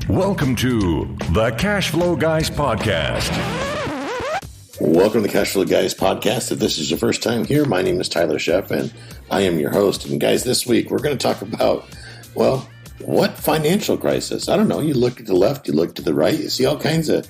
Welcome to the Cash Flow Guys Podcast. Welcome to the Cash Flow Guys Podcast. If this is your first time here, my name is Tyler Sheff, and I am your host. And guys, this week we're going to talk about, well, what financial crisis? I don't know. You look to the left, you look to the right, you see all kinds of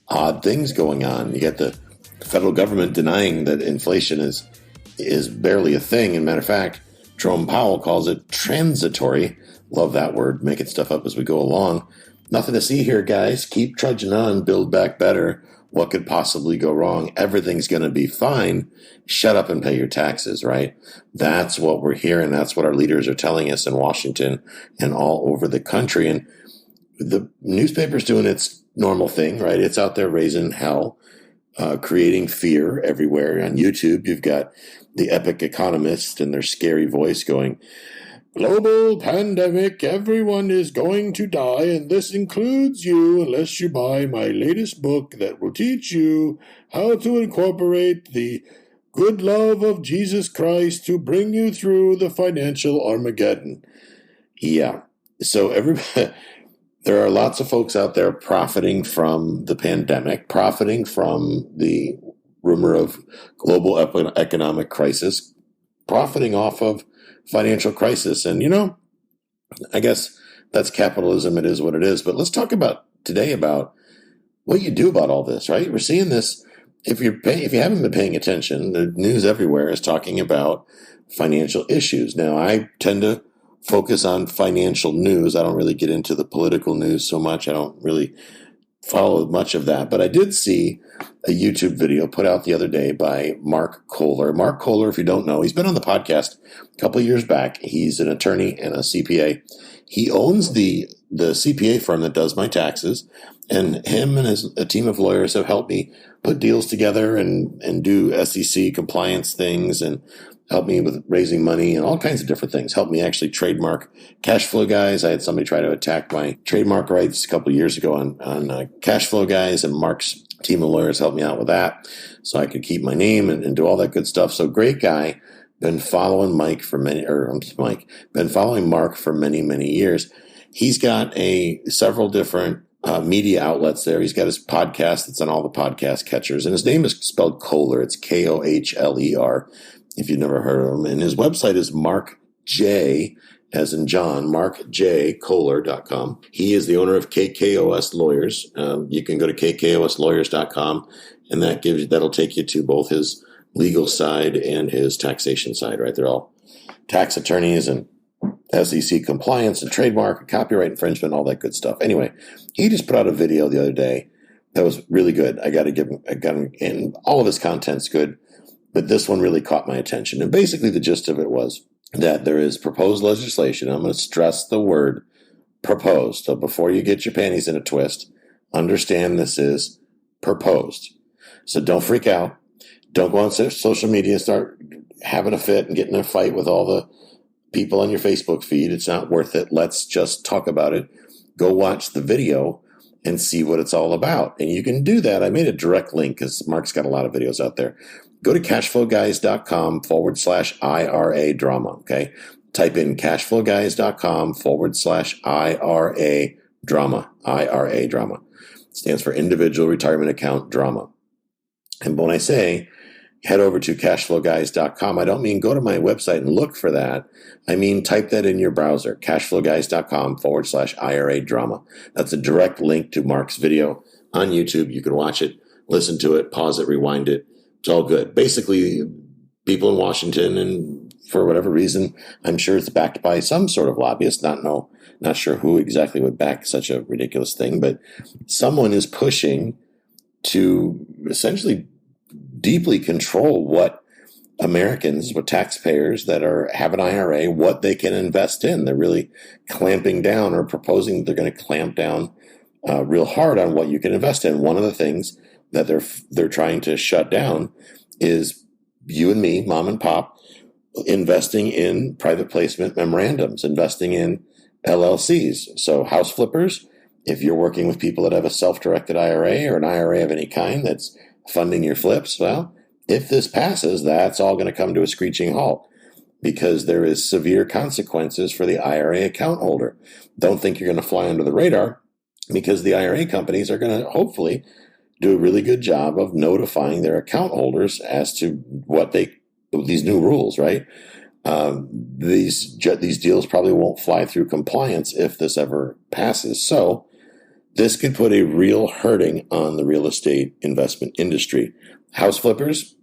odd things going on. You got the federal government denying that inflation is barely a thing. And matter of fact, Jerome Powell calls it transitory. Love that word, making stuff up as we go along. Nothing to see here, guys. Keep trudging on, build back better. What could possibly go wrong? Everything's going to be fine. Shut up and pay your taxes, right? That's what we're hearing. That's what our leaders are telling us in Washington and all over the country. And the newspaper's doing its normal thing, right? It's out there raising hell, creating fear everywhere. On YouTube, you've got the epic economist and their scary voice going, "Global pandemic, everyone is going to die, and this includes you unless you buy my latest book that will teach you how to incorporate the good love of Jesus Christ to bring you through the financial Armageddon." Yeah, so there are lots of folks out there profiting from the pandemic, profiting from the rumor of global economic crisis, profiting off of financial crisis. And, I guess that's capitalism. It is what it is. But let's talk today about what you do about all this, right? We're seeing this. If you haven't been paying attention, the news everywhere is talking about financial issues. Now, I tend to focus on financial news. I don't really get into the political news so much. I don't really follow much of that. But I did see a YouTube video put out the other day by Mark Kohler. Mark Kohler, if you don't know, he's been on the podcast a couple of years back. He's an attorney and a CPA. He owns the CPA firm that does my taxes, and him and a team of lawyers have helped me put deals together and do SEC compliance things and help me with raising money and all kinds of different things. Help me actually trademark Cash Flow Guys. I had somebody try to attack my trademark rights a couple of years ago on Cash Flow Guys, and Mark's team of lawyers helped me out with that so I could keep my name and do all that good stuff. So great guy. Been following Mark for many, many years. He's got several different media outlets there. He's got his podcast that's on all the podcast catchers, and his name is spelled Kohler. It's Kohler, if you've never heard of him. And his website is Mark J, as in John, markjkohler.com. He is the owner of KKOS Lawyers. You can go to KKOSlawyers.com, and that'll take you to both his legal side and his taxation side, right? They're all tax attorneys and SEC compliance and trademark and copyright infringement, all that good stuff. Anyway, he just put out a video the other day that was really good. I got him, and all of his content's good, but this one really caught my attention. And basically the gist of it was that there is proposed legislation. I'm going to stress the word proposed. So before you get your panties in a twist, understand this is proposed. So don't freak out. Don't go on social media and start having a fit and getting in a fight with all the people on your Facebook feed. It's not worth it. Let's just talk about it. Go watch the video and see what it's all about. And you can do that. I made a direct link because Mark's got a lot of videos out there. Go to cashflowguys.com/IRA drama. Okay. Type in cashflowguys.com/IRA drama. IRA drama. It stands for Individual Retirement Account Drama. And when I say head over to cashflowguys.com, I don't mean go to my website and look for that. I mean type that in your browser, cashflowguys.com/IRA drama. That's a direct link to Mark's video on YouTube. You can watch it, listen to it, pause it, rewind it. It's all good. Basically, people in Washington, and for whatever reason, I'm sure it's backed by some sort of lobbyist. Not sure who exactly would back such a ridiculous thing, but someone is pushing to essentially deeply control what taxpayers that have an IRA, what they can invest in. They're really clamping down or proposing that they're going to clamp down real hard on what you can invest in. One of the things that they're trying to shut down is you and me, mom and pop, investing in private placement memorandums, investing in LLCs. So house flippers, if you're working with people that have a self-directed IRA or an IRA of any kind that's funding your flips, well, if this passes, that's all going to come to a screeching halt because there is severe consequences for the IRA account holder. Don't think you're going to fly under the radar. because the IRA companies are going to hopefully do a really good job of notifying their account holders as to these new rules, right? These deals probably won't fly through compliance if this ever passes. So this could put a real hurting on the real estate investment industry. House flippers,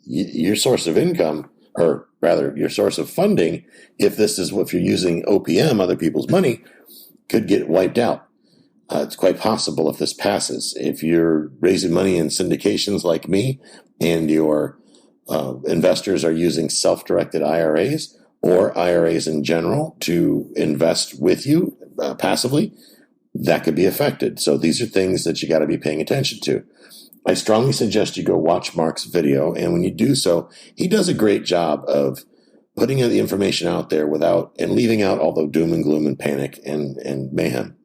your source of income, or rather your source of funding, if you're using OPM, other people's money, could get wiped out. It's quite possible if this passes. If you're raising money in syndications like me and your investors are using self-directed IRAs or IRAs in general to invest with you passively, that could be affected. So these are things that you got to be paying attention to. I strongly suggest you go watch Mark's video. And when you do so, he does a great job of putting the information out there and leaving out all the doom and gloom and panic and mayhem.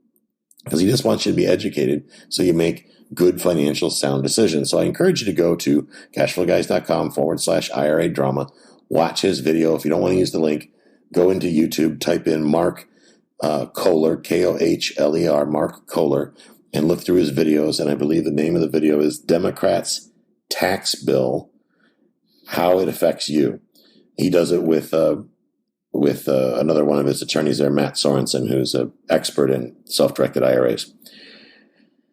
Because he just wants you to be educated so you make good financial sound decisions. So I encourage you to go to cashflowguys.com/IRA drama. Watch his video. If you don't want to use the link, go into YouTube, type in Mark Kohler, Kohler, Mark Kohler, and look through his videos. And I believe the name of the video is Democrats' Tax Bill, How It Affects You. He does it with another one of his attorneys there, Matt Sorensen, who's an expert in self-directed IRAs.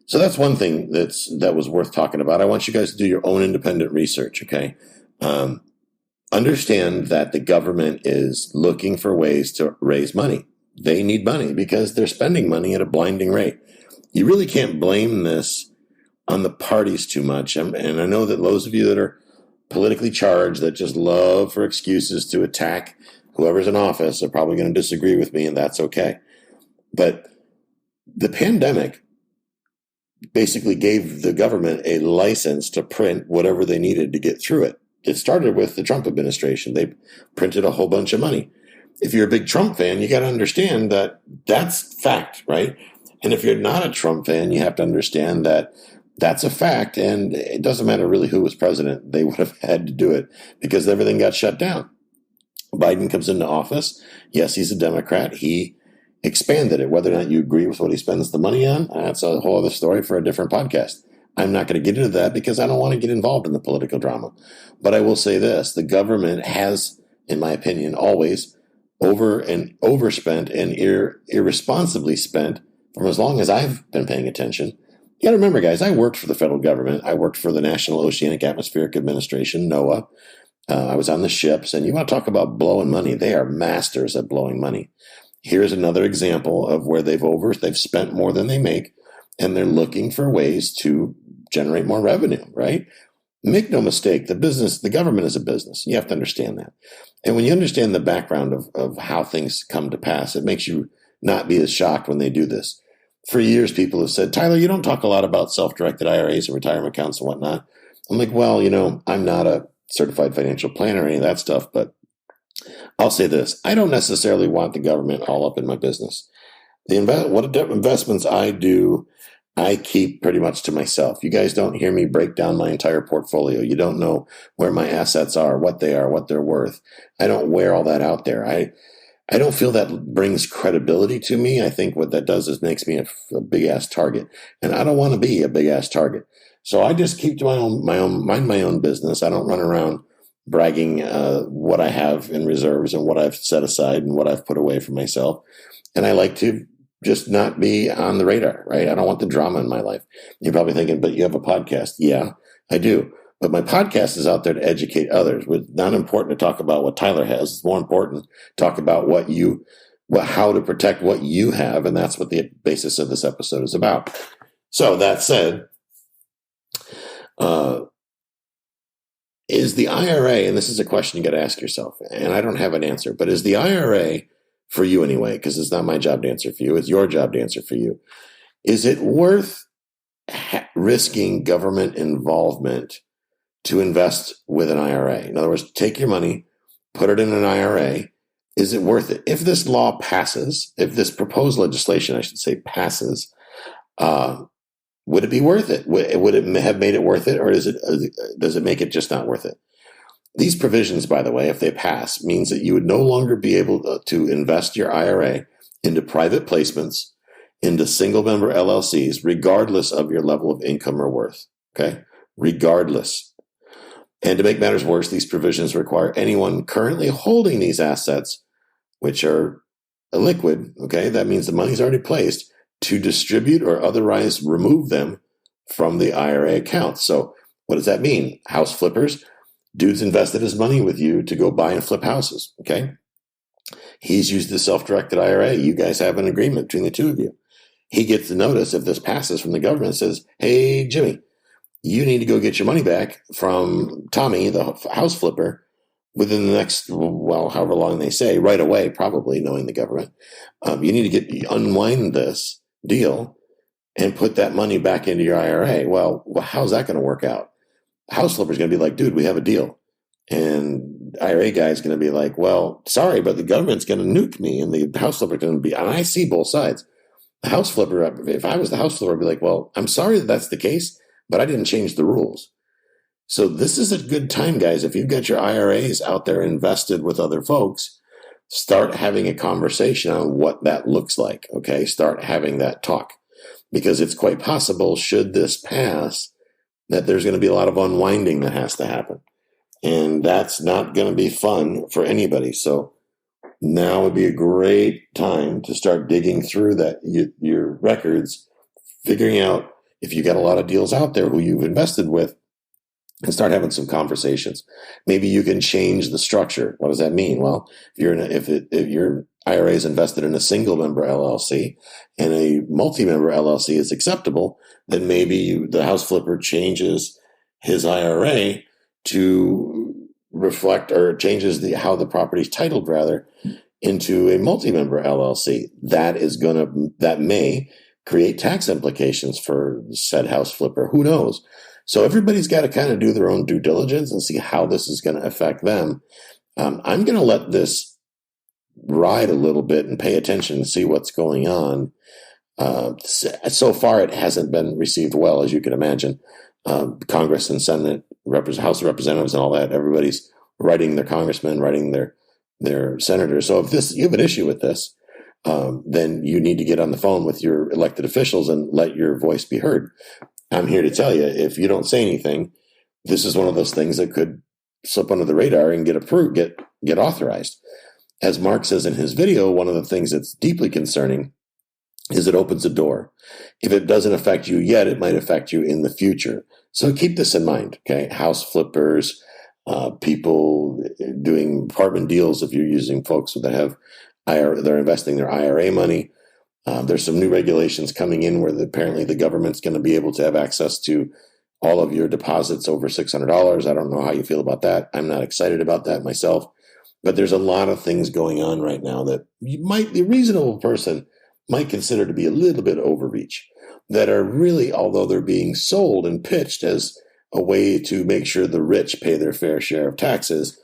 So that's one thing that was worth talking about. I want you guys to do your own independent research, okay? Understand that the government is looking for ways to raise money. They need money because they're spending money at a blinding rate. You really can't blame this on the parties too much. And I know that those of you that are politically charged, that just love for excuses to attack whoever's in office, are probably going to disagree with me, and that's okay. But the pandemic basically gave the government a license to print whatever they needed to get through it. It started with the Trump administration. They printed a whole bunch of money. If you're a big Trump fan, you got to understand that that's fact, right? And if you're not a Trump fan, you have to understand that that's a fact, and it doesn't matter really who was president. They would have had to do it because everything got shut down. Biden comes into office. Yes, he's a Democrat. He expanded it. Whether or not you agree with what he spends the money on, that's a whole other story for a different podcast. I'm not going to get into that because I don't want to get involved in the political drama. But I will say this. The government has, in my opinion, always overspent and irresponsibly spent from as long as I've been paying attention. You got to remember, guys, I worked for the federal government. I worked for the National Oceanic Atmospheric Administration, NOAA. I was on the ships, and you want to talk about blowing money. They are masters at blowing money. Here's another example of where they've spent more than they make, and they're looking for ways to generate more revenue, right? Make no mistake, the government is a business. You have to understand that. And when you understand the background of how things come to pass, it makes you not be as shocked when they do this. For years, people have said, Tyler, you don't talk a lot about self-directed IRAs and retirement accounts and whatnot. I'm like, well, I'm not a certified financial planner or any of that stuff, but I'll say this. I don't necessarily want the government all up in my business. What investments I do, I keep pretty much to myself. You guys don't hear me break down my entire portfolio. You don't know where my assets are, what they are, what they're worth. I don't wear all that out there. I don't feel that brings credibility to me. I think what that does is makes me a big-ass target, and I don't want to be a big-ass target. So I just keep to mind my own business. I don't run around bragging what I have in reserves and what I've set aside and what I've put away for myself. And I like to just not be on the radar, right? I don't want the drama in my life. You're probably thinking, but you have a podcast. Yeah, I do. But my podcast is out there to educate others. It's not important to talk about what Tyler has. It's more important to talk about how to protect what you have. And that's what the basis of this episode is about. So that said, is the IRA, and this is a question you got to ask yourself, and I don't have an answer, but is the IRA, for you anyway, because it's not my job to answer for you, it's your job to answer for you, is it worth risking government involvement to invest with an IRA? In other words, take your money, put it in an IRA. Is it worth it? If this law passes, if this proposed legislation, I should say, passes, would it be worth it? Would it have made it worth it, or does it make it just not worth it? These provisions, by the way, if they pass, means that you would no longer be able to invest your IRA into private placements into single member LLCs, regardless of your level of income or worth. Okay? Regardless. And to make matters worse, these provisions require anyone currently holding these assets, which are illiquid, okay, that means the money's already placed, to distribute or otherwise remove them from the IRA account. So what does that mean? House flippers, dude's invested his money with you to go buy and flip houses, okay? He's used the self-directed IRA. You guys have an agreement between the two of you. He gets the notice if this passes from the government, says, hey, Jimmy, you need to go get your money back from Tommy, the house flipper, within the next, well, however long they say, right away, probably, knowing the government. You need to unwind this deal and put that money back into your IRA. Well, how's that going to work out? The house flipper is going to be like, dude, we have a deal. And the IRA guy is going to be like, well, sorry, but the government's going to nuke me. And the house flipper is going to be, and I see both sides. The house flipper, if I was the house flipper, I'd be like, well, I'm sorry that that's the case, but I didn't change the rules. So this is a good time, guys. If you've got your IRAs out there invested with other folks, start having a conversation on what that looks like, okay? Start having that talk, because it's quite possible, should this pass, that there's going to be a lot of unwinding that has to happen. And that's not going to be fun for anybody. So now would be a great time to start digging through your records, figuring out if you got a lot of deals out there who you've invested with, and start having some conversations. Maybe you can change the structure. What does that mean? Well, if your IRA is invested in a single member LLC and a multi-member LLC is acceptable, then maybe the house flipper changes his IRA to reflect, or changes how the property is titled rather, into a multi-member LLC. That may create tax implications for said house flipper. Who knows? So everybody's got to kind of do their own due diligence and see how this is going to affect them. I'm going to let this ride a little bit and pay attention and see what's going on. So far, it hasn't been received well, as you can imagine. Congress and Senate, House of Representatives and all that, everybody's writing their congressmen, writing their senators. So if you have an issue with this, then you need to get on the phone with your elected officials and let your voice be heard. I'm here to tell you, if you don't say anything, this is one of those things that could slip under the radar and get approved, get authorized. As Mark says in his video, one of the things that's deeply concerning is it opens a door. If it doesn't affect you yet, it might affect you in the future. So keep this in mind, okay? House flippers, people doing apartment deals, if you're using folks that have they're investing their IRA money. There's some new regulations coming in where apparently the government's going to be able to have access to all of your deposits over $600. I don't know how you feel about that. I'm not excited about that myself. But there's a lot of things going on right now that the reasonable person might consider to be a little bit overreach, that are really, although they're being sold and pitched as a way to make sure the rich pay their fair share of taxes,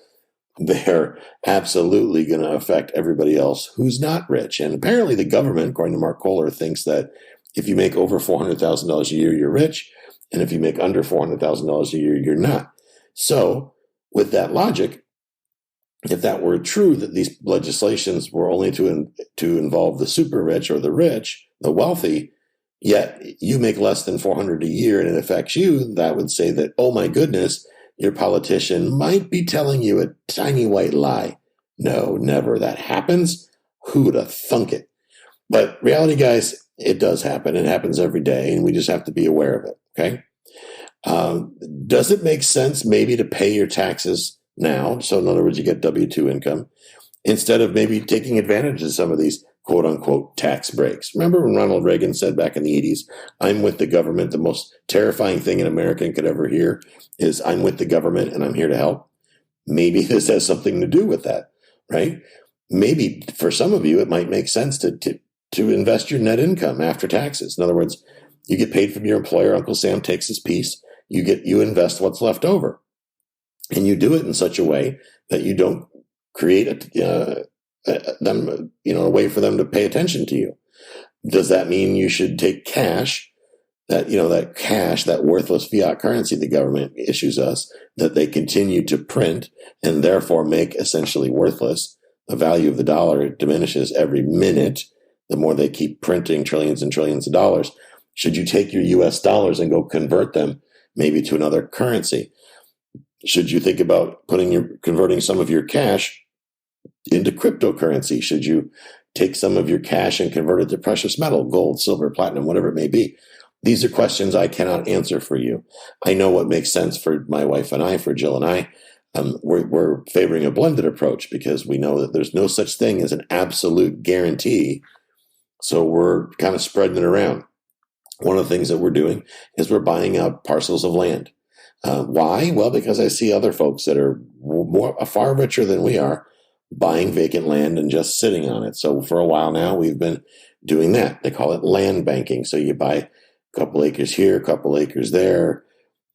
they're absolutely going to affect everybody else who's not rich. And apparently the government, according to Mark Kohler, thinks that if you make over $400,000 a year, you're rich. And if you make under $400,000 a year, you're not. So with that logic, if that were true, that these legislations were only to involve the super rich or the rich, the wealthy, yet you make less than $400 a year and it affects you, that would say that, oh my goodness, your politician might be telling you a tiny white lie. No, never. That happens. Who'd have thunk it? But reality, guys, it does happen. It happens every day, and we just have to be aware of it, okay? Does it make sense maybe to pay your taxes now? So in other words, you get W-2 income, instead of maybe taking advantage of some of these quote-unquote tax breaks. Remember when Ronald Reagan said back in the 80s, I'm with the government, the most terrifying thing an American could ever hear is I'm with the government and I'm here to help? Maybe this has something to do with that, right? Maybe for some of you, it might make sense to invest your net income after taxes. In other words, you get paid from your employer, Uncle Sam takes his piece, you invest what's left over. And you do it in such a way that you don't create a way for them to pay attention to you. Does that mean you should take cash, that worthless fiat currency the government issues us, that they continue to print and therefore make essentially worthless? The value of the dollar diminishes every minute the more they keep printing trillions and trillions of dollars. Should you take your US dollars and go convert them maybe to another currency? Should you think about converting some of your cash into cryptocurrency? Should you take some of your cash and convert it to precious metal, gold, silver, platinum, whatever it may be? These are questions I cannot answer for you. I know what makes sense for my wife and I, for Jill and I. We're favoring a blended approach because we know that there's no such thing as an absolute guarantee. So we're kind of spreading it around. One of the things that we're doing is we're buying up parcels of land. Why? Well, because I see other folks that are far richer than we are buying vacant land and just sitting on it. So for a while now, we've been doing that. They call it land banking. So you buy a couple acres here, a couple acres there.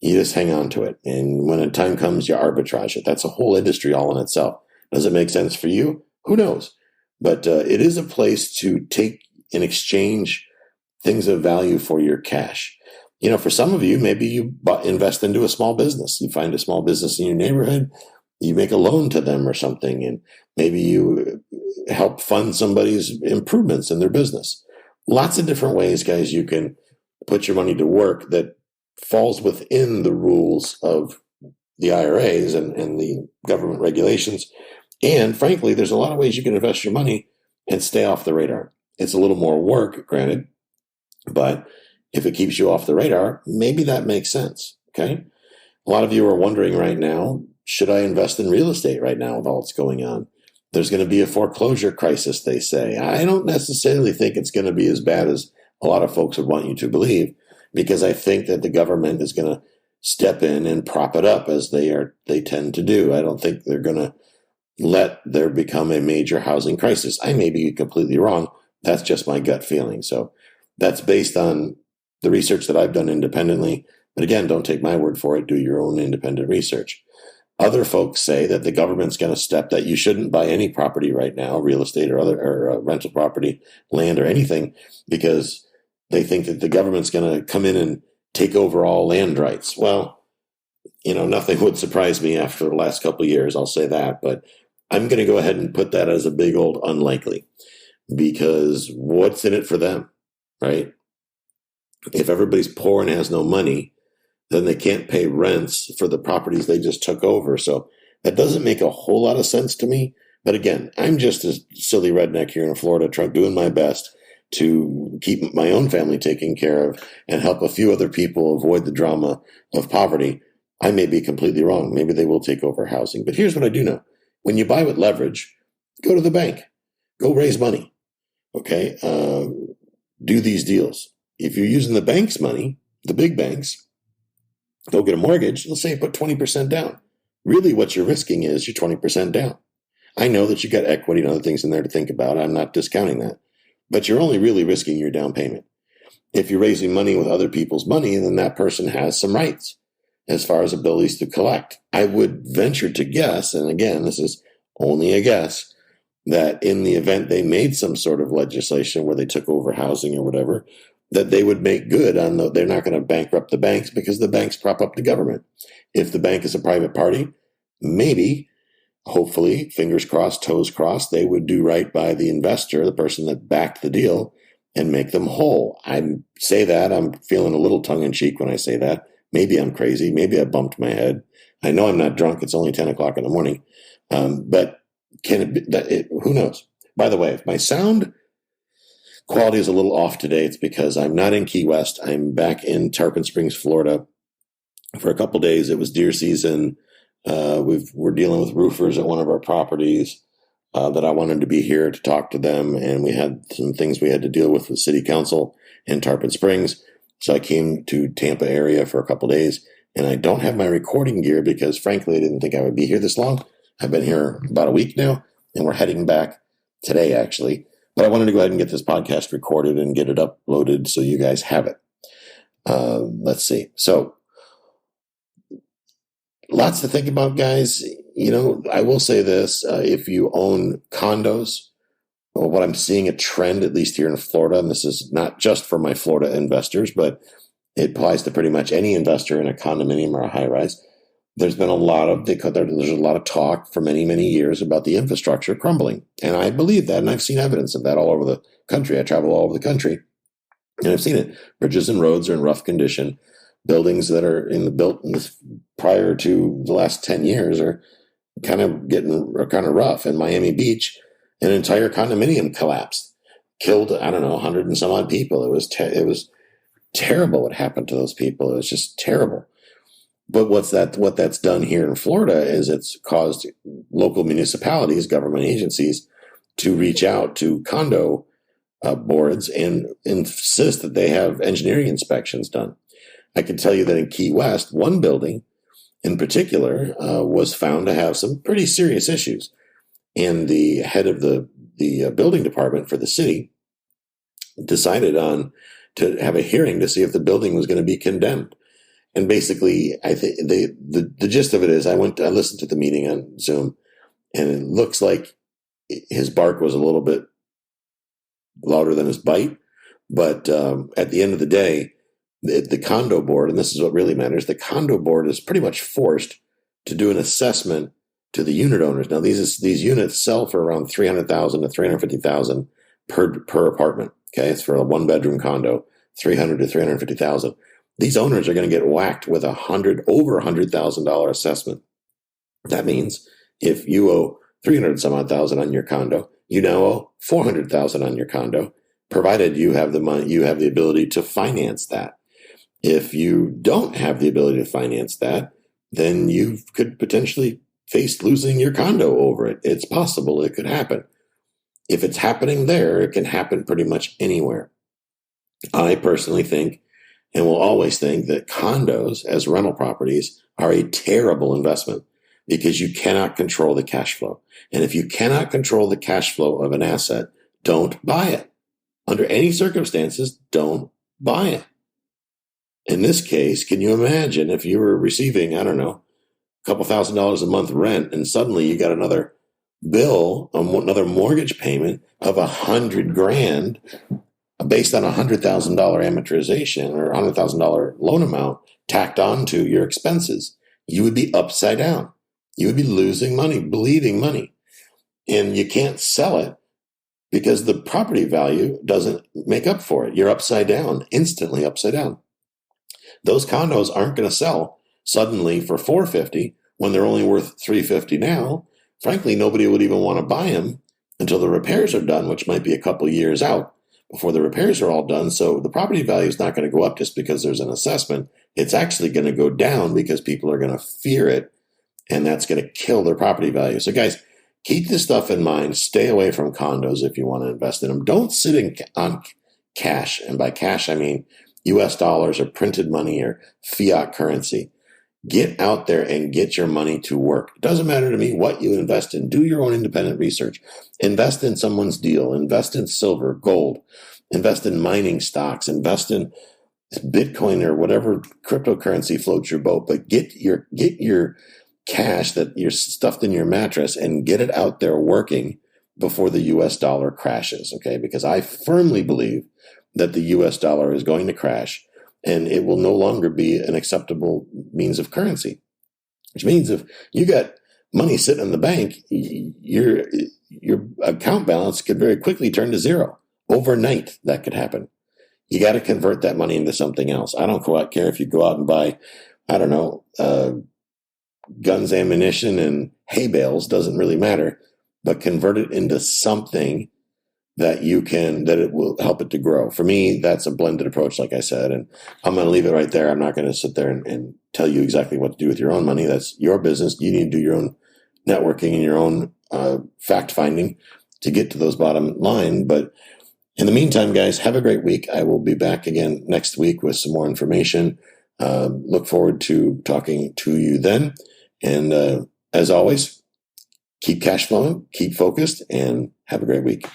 You just hang on to it. And when the time comes, you arbitrage it. That's a whole industry all in itself. Does it make sense for you? Who knows? But it is a place to take and exchange things of value for your cash. For some of you, maybe you invest into a small business. You find a small business in your neighborhood. You make a loan to them or something, and maybe you help fund somebody's improvements in their business. Lots of different ways, guys, you can put your money to work that falls within the rules of the IRAs and the government regulations. And frankly, there's a lot of ways you can invest your money and stay off the radar. It's a little more work, granted, but if it keeps you off the radar, maybe that makes sense, okay? A lot of you are wondering right now, should I invest in real estate right now with all that's going on? There's going to be a foreclosure crisis, they say. I don't necessarily think it's going to be as bad as a lot of folks would want you to believe, because I think that the government is going to step in and prop it up as they tend to do. I don't think they're going to let there become a major housing crisis. I may be completely wrong. That's just my gut feeling. So that's based on the research that I've done independently. But again, don't take my word for it. Do your own independent research. Other folks say that the government's going to step that you shouldn't buy any property right now, real estate or rental property, land or anything, because they think that the government's going to come in and take over all land rights. Well, nothing would surprise me after the last couple of years, I'll say that. But I'm going to go ahead and put that as a big old unlikely, because what's in it for them, right? If everybody's poor and has no money, then they can't pay rents for the properties they just took over. So that doesn't make a whole lot of sense to me. But again, I'm just a silly redneck here in Florida, doing my best to keep my own family taken care of and help a few other people avoid the drama of poverty. I may be completely wrong. Maybe they will take over housing. But here's what I do know. When you buy with leverage, go to the bank. Go raise money. Okay? Do these deals. If you're using the bank's money, the big banks, go get a mortgage. Let's say you put 20% down. Really what you're risking is your 20% down. I know that you got equity and other things in there to think about. I'm not discounting that. But you're only really risking your down payment. If you're raising money with other people's money, then that person has some rights as far as abilities to collect. I would venture to guess, and again, this is only a guess, that in the event they made some sort of legislation where they took over housing or whatever, that they would make good on they're not going to bankrupt the banks because the banks prop up the government. If the bank is a private party, maybe, hopefully, fingers crossed, toes crossed, they would do right by the investor, the person that backed the deal, and make them whole. I'm feeling a little tongue-in-cheek when I say that. Maybe I'm crazy. Maybe I bumped my head. I know I'm not drunk. It's only 10 o'clock in the morning. But can it be, who knows? By the way, if my sound quality is a little off today, it's because I'm not in Key West. I'm back in Tarpon Springs, Florida for a couple days. It was deer season. We're dealing with roofers at one of our properties that I wanted to be here to talk to them. And we had some things we had to deal with city council in Tarpon Springs. So I came to Tampa area for a couple days, and I don't have my recording gear because frankly, I didn't think I would be here this long. I've been here about a week now, and we're heading back today, actually. But I wanted to go ahead and get this podcast recorded and get it uploaded so you guys have it. Let's see. So lots to think about, guys. I will say this. If you own condos, what I'm seeing a trend, at least here in Florida, and this is not just for my Florida investors, but it applies to pretty much any investor in a condominium or a high-rise. There's been a lot of talk for many, many years about the infrastructure crumbling. And I believe that, and I've seen evidence of that all over the country. I travel all over the country, and I've seen it. Bridges and roads are in rough condition. Buildings that are built prior to the last 10 years are kind of rough. In Miami Beach, an entire condominium collapsed, killed, I don't know, 100 and some odd people. It was terrible what happened to those people. It was just terrible. But what that's done here in Florida is it's caused local municipalities, government agencies, to reach out to condo boards and insist that they have engineering inspections done. I can tell you that in Key West, one building in particular was found to have some pretty serious issues. And the head of the building department for the city decided to have a hearing to see if the building was going to be condemned. And basically, I think the gist of it is I listened to the meeting on Zoom, and it looks like his bark was a little bit louder than his bite. But at the end of the day, the condo board, and this is what really matters, the condo board is pretty much forced to do an assessment to the unit owners. Now, these units sell for around $300,000 to $350,000 per apartment. Okay, it's for a one-bedroom condo, $300,000 to $350,000. These owners are going to get whacked with over $100,000 assessment. That means if you owe $300,000 on your condo, you now owe $400,000 on your condo, provided you have the money, you have the ability to finance that. If you don't have the ability to finance that, then you could potentially face losing your condo over it. It's possible it could happen. If it's happening there, it can happen pretty much anywhere. I personally think, and will always think, that condos as rental properties are a terrible investment because you cannot control the cash flow. And if you cannot control the cash flow of an asset, don't buy it. Under any circumstances, don't buy it. In this case, can you imagine if you were receiving, I don't know, a couple $1,000s a month rent, and suddenly you got another bill, another mortgage payment of $100,000 based on $100,000 amortization or $100,000 loan amount tacked on to your expenses? You would be upside down. You would be losing money, bleeding money. And you can't sell it because the property value doesn't make up for it. You're upside down, instantly upside down. Those condos aren't going to sell suddenly for $450 when they're only worth $350 now. Frankly, nobody would even want to buy them until the repairs are done, which might be a couple years out before the repairs are all done. So the property value is not going to go up just because there's an assessment. It's actually going to go down because people are going to fear it, and that's going to kill their property value. So guys, keep this stuff in mind. Stay away from condos if you want to invest in them. Don't sit on cash. And by cash, I mean US dollars or printed money or fiat currency. Get out there and get your money to work. It doesn't matter to me what you invest in. Do your own independent research. Invest in someone's deal. Invest in silver, gold. Invest in mining stocks. Invest in Bitcoin or whatever cryptocurrency floats your boat. But get your cash that you're stuffed in your mattress and get it out there working before the US dollar crashes. Okay, because I firmly believe that the US dollar is going to crash, and it will no longer be an acceptable means of currency, which means if you got money sitting in the bank, your account balance could very quickly turn to zero. Overnight, that could happen. You got to convert that money into something else. I don't care if you go out and buy, I don't know, guns, ammunition, and hay bales, doesn't really matter, but convert it into something that it will help it to grow. For me, that's a blended approach, like I said, and I'm going to leave it right there. I'm not going to sit there and tell you exactly what to do with your own money. That's your business. You need to do your own networking and your own fact finding to get to those bottom line. But in the meantime, guys, have a great week. I will be back again next week with some more information. Look forward to talking to you then. And as always, keep cash flowing, keep focused, and have a great week.